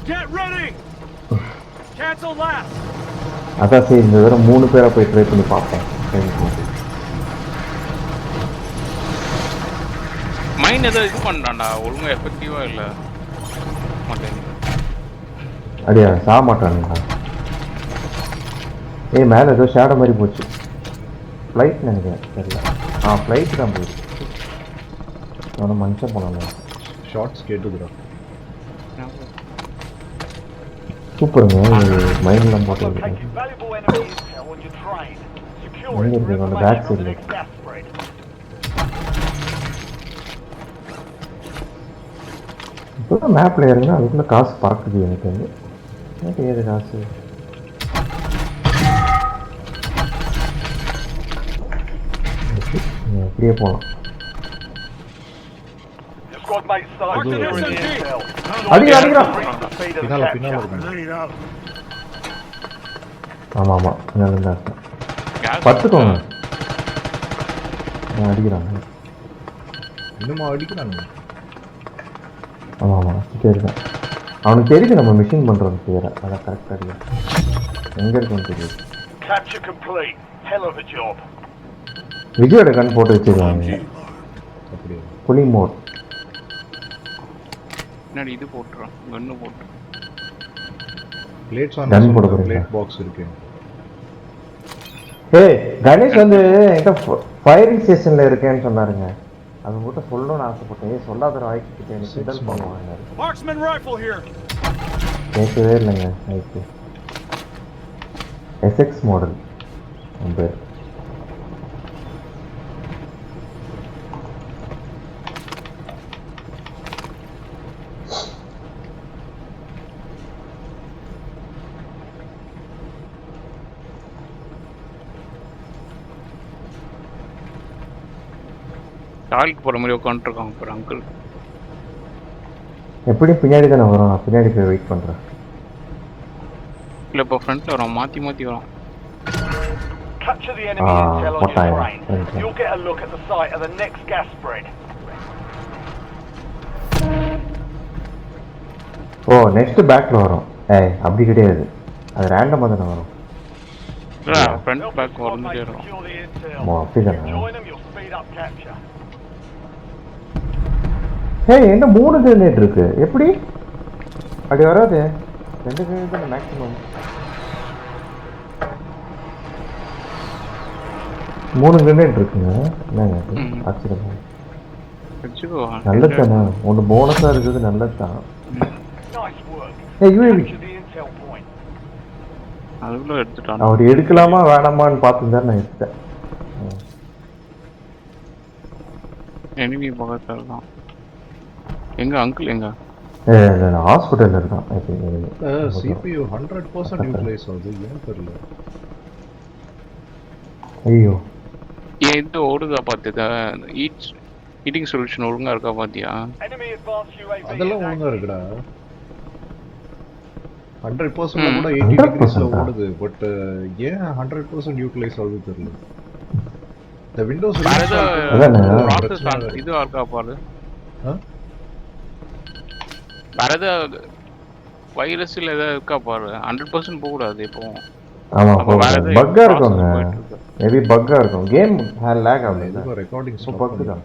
Get ready. Cancel last. அதான் சரி இந்த தடவை 3 பேரா போய் ட்ரை பண்ணி பார்ப்போம். மைண்ட் ஏதோ இது பண்ணான்டா ஒழுங்கா எஃபெக்டிவா இல்ல மாட்டேங்குது. அடியா சாக மாட்டானுங்களா? ஏய் மேலே ஏதோ ஷேடோ மாதிரி போச்சு. ஃப்ளைட் நினைக்கிறேன் தெரியல. ஃப்ளைட் தான் போயிடுச்சு. அவனை மனுஷன் போனாங்க. ஷார்ட்ஸ் கேட்டுதுடா. சூப்பருங்க மைண்ட்லாம் போட்டு எங்கே இருக்கு அந்த பேக் சைடில். இப்போ மேப்பில் இறங்க அதுக்குள்ளே காசு பறக்குது எனக்கு வந்து. எனக்கு ஏது காசு அப்படியே போகலாம். அடிக்கிறான். பின்னால ஆமாம் ஆமாம் பின்னால இருந்தா பத்துக்கோங்க. அடிக்கிறாங்க. இன்னுமா அடிக்கிறானுங்க? ஆமாம் ஆமாம் சரிதான். அவனுக்கு தெரியுது நம்ம மிஷின் பண்ணுறோம் செய்யற. அதான் கரெக்டாக இருக்கு. எங்கே இருக்குன்னு தெரியுது. விஜயோட கண் போட்டு வச்சிருக்காங்க. புலி மோட் என்னடி இது போட்டுறோம் கன்னு போட்டு பிளேட்ஸ் ஆன் கன் போட போறீங்க. பிளேட் பாக்ஸ் இருக்கு. ஏய் கணேஷ் வந்து என்கிட்ட ஃபயரிங் ஸ்டேஷன்ல இருக்கேன்னு சொன்னாருங்க. அது மட்டும் சொல்லணும்னு ஆசைப்பட்டேன். சொல்லாத வாய்க்கிட்ட எனக்கு சிடல் பண்ணுவாங்க. Marksman rifle here. கேட்கவே இல்லைங்க. ரைட்டு எஸ்எக்ஸ் மாடல் அந்த டாய்லெட் போற மாதிரி உட்காந்துருக்காங்க பாரு அங்கிள். எப்படி பின்னாடி தானே வரும். நான் பின்னாடி போய் வெயிட் பண்ணுறேன். இல்லை இப்போ ஃப்ரண்ட்ல வரோம் மாற்றி மாற்றி வரோம். ஓ நெக்ஸ்ட் பேக்ல வரும். ஏய் அப்படி கிடையாது. அது ரேண்டமாக தானே வரும். ஃப்ரண்ட் பேக் வந்துட்டே வரும். அப்படிதானே. ஏய் என்ன 3 கிரேனேட் இருக்கு. எப்படி அப்படி வராது? 2 கிரேனேட் தான் மேக்ஸிமம். 3 கிரேனேட் இருக்குங்க. என்னங்க ஆச்சரியமா. வச்சுக்கோ நல்லது தானே. ஒன்று போனஸாக இருக்குது. நல்லது தான். ஏய் யூஏவி அதுக்குள்ள எடுத்துட்டான். அவர் எடுக்கலாமா வேணாமான்னு பார்த்துருந்தா நான் எடுத்தேன். எனிமி பக்கத்தில் தான். எங்க அங்கிள் எங்க? ஹாஸ்பிட்டலில் இருக்கான். CPU 100% யூட்டிலைஸ் ஆகுது. ஏன் தெரியல. ஐயோ ஏன் இது ஓடுதா பார்த்துதா? ஈட்டிங் சொல்யூஷன் ஒழுங்கா இருக்கா பார்த்தியா? அதெல்லாம் ஒழுங்கா இருக்குடா. 100% கூட 80 டிகிரிஸ்ல ஓடுது. பட் ஏன் 100% யூட்டிலைஸ் ஆகுது தெரியல. இந்த விண்டோஸ் இது இருக்கா பாரு. வேற ஏதாவது வைரஸ்ல ஏதாவது இருக்கா பாரு. 100% போக கூடாது இப்போ. ஆமா பக்கா இருக்குங்க. மேபி பக்கா இருக்கும். கேம் லேக் ஆகுது. ரெக்கார்டிங் பக்கு தான்.